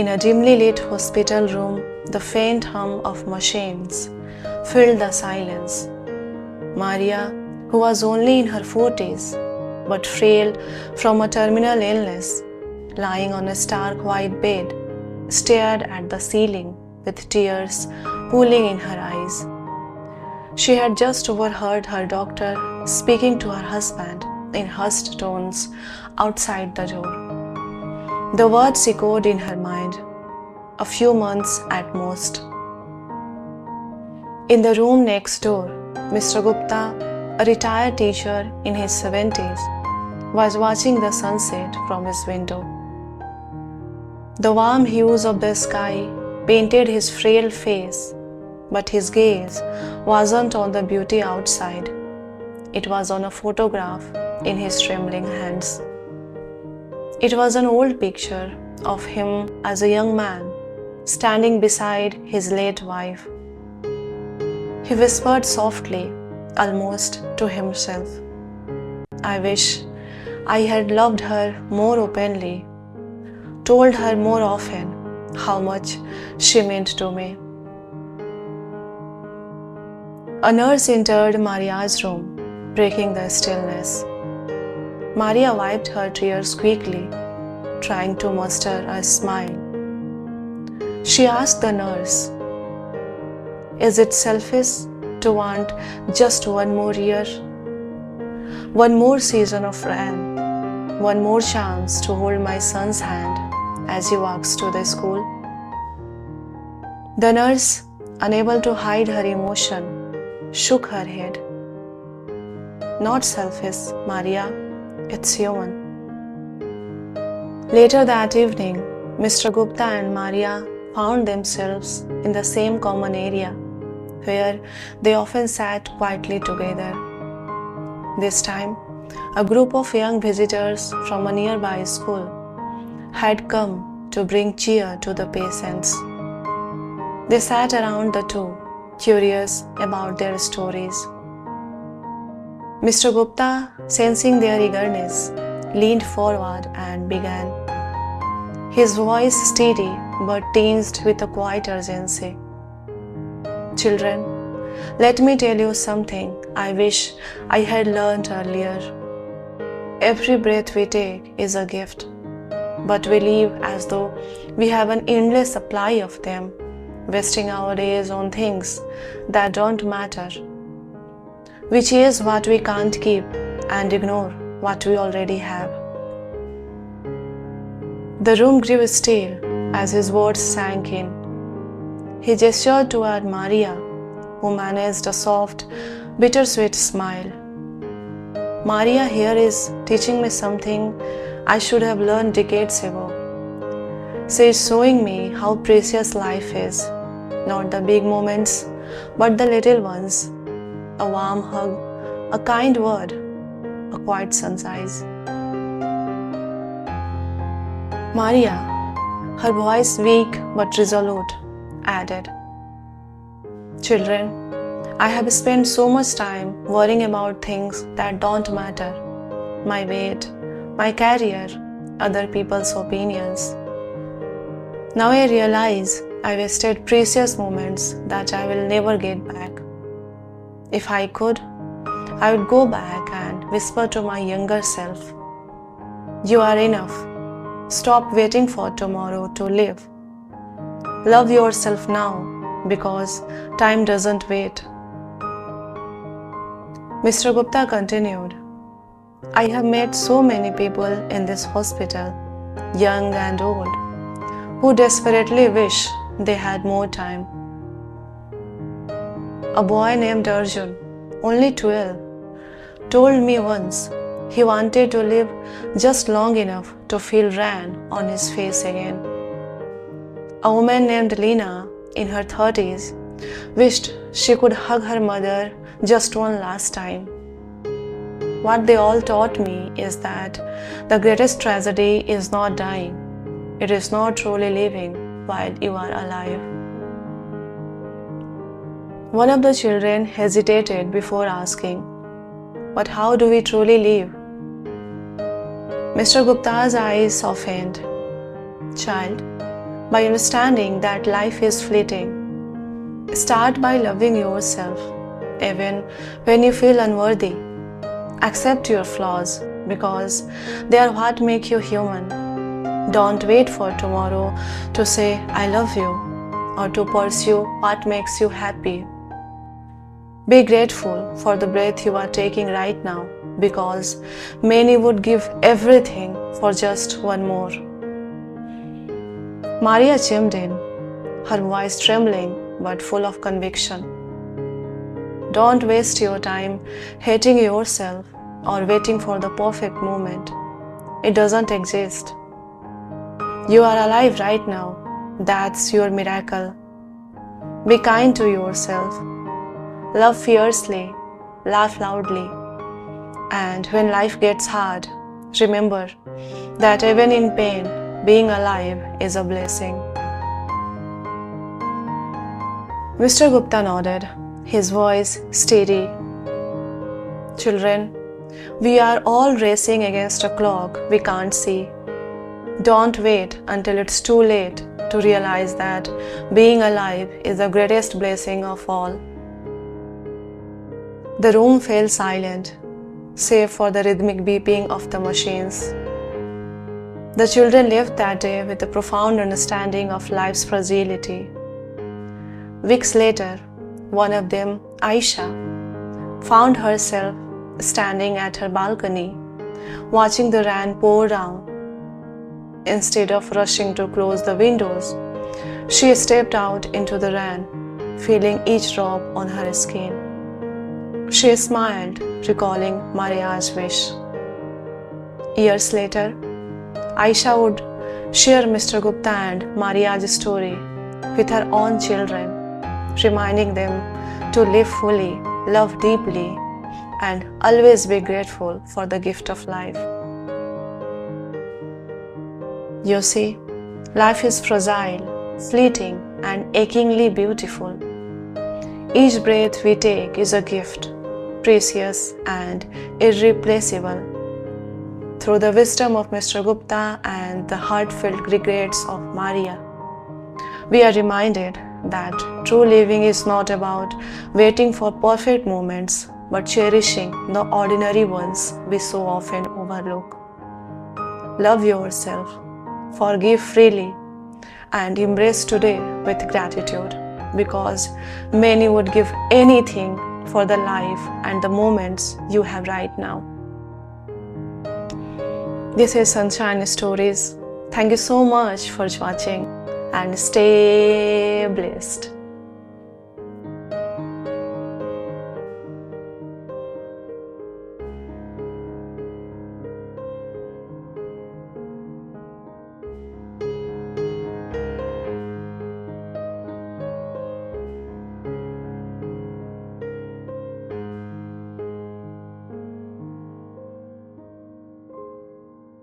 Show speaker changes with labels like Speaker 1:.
Speaker 1: In a dimly lit hospital room, the faint hum of machines filled the silence. Maria, who was only in her 40s, but frail from a terminal illness, lying on a stark white bed, stared at the ceiling with tears pooling in her eyes. She had just overheard her doctor speaking to her husband in hushed tones outside the door. The words echoed in her mind, a few months at most. In the room next door, Mr. Gupta, a retired teacher in his 70s, was watching the sunset from his window. The warm hues of the sky painted his frail face, but his gaze wasn't on the beauty outside. It was on a photograph in his trembling hands. It was an old picture of him as a young man, standing beside his late wife. He whispered softly, almost to himself, "I wish I had loved her more openly, told her more often how much she meant to me." A nurse entered Maria's room, breaking the stillness. Maria wiped her tears quickly, trying to muster a smile. She asked the nurse, "Is it selfish to want just one more year? One more season of rain? One more chance to hold my son's hand as he walks to the school?" The nurse, unable to hide her emotion, shook her head. "Not selfish, Maria. It's human." Later that evening, Mr. Gupta and Maria found themselves in the same common area, where they often sat quietly together. This time, a group of young visitors from a nearby school had come to bring cheer to the patients. They sat around the two, curious about their stories. Mr. Gupta, sensing their eagerness, leaned forward and began, his voice steady but tinged with a quiet urgency. "Children, let me tell you something I wish I had learned earlier. Every breath we take is a gift, but we live as though we have an endless supply of them, wasting our days on things that don't matter. We chase what we can't keep and ignore what we already have." The room grew still as his words sank in. He gestured toward Maria, who managed a soft, bittersweet smile. "Maria here is teaching me something I should have learned decades ago. She is showing me how precious life is, not the big moments, but the little ones. A warm hug, a kind word, a quiet sunrise." Maria, her voice weak but resolute, added, "Children, I have spent so much time worrying about things that don't matter. My weight, my career, other people's opinions. Now I realize I wasted precious moments that I will never get back. If I could, I would go back and whisper to my younger self, 'You are enough. Stop waiting for tomorrow to live. Love yourself now, because time doesn't wait.'" Mr. Gupta continued, "I have met so many people in this hospital, young and old, who desperately wish they had more time. A boy named Arjun, only 12, told me once he wanted to live just long enough to feel rain on his face again. A woman named Lena, in her 30s, wished she could hug her mother just one last time. What they all taught me is that the greatest tragedy is not dying. It is not truly living while you are alive." One of the children hesitated before asking, "But how do we truly live?" Mr. Gupta's eyes softened. "Child, by understanding that life is fleeting. Start by loving yourself, even when you feel unworthy. Accept your flaws because they are what make you human. Don't wait for tomorrow to say, I love you, or to pursue what makes you happy. Be grateful for the breath you are taking right now because many would give everything for just one more. Maria chimed in, her voice trembling but full of conviction. Don't waste your time hating yourself or waiting for the perfect moment. It doesn't exist. You are alive right now. That's your miracle. Be kind to yourself. Love fiercely. Laugh loudly. And when life gets hard, remember that even in pain, being alive is a blessing. Mr. Gupta nodded, his voice steady. Children, we are all racing against a clock we can't see. Don't wait until it's too late to realize that being alive is the greatest blessing of all. The room fell silent, save for the rhythmic beeping of the machines. The children left that day with a profound understanding of life's fragility. Weeks later, one of them, Aisha, found herself standing at her balcony, watching the rain pour down. Instead of rushing to close the windows, she stepped out into the rain, feeling each drop on her skin. She smiled, recalling Maria's wish. Years later, Aisha would share Mr. Gupta and Maria's story with her own children, reminding them to live fully, love deeply, and always be grateful for the gift of life. You see, life is fragile, fleeting, and achingly beautiful. Each breath we take is a gift, precious and irreplaceable. Through the wisdom of Mr. Gupta and the heartfelt regrets of Maria, we are reminded that true living is not about waiting for perfect moments, but cherishing the ordinary ones we so often overlook. Love yourself, forgive freely, and embrace today with gratitude, because many would give anything for the life and the moments you have right now. This is Sunshine Stories. Thank you so much for watching and stay blessed.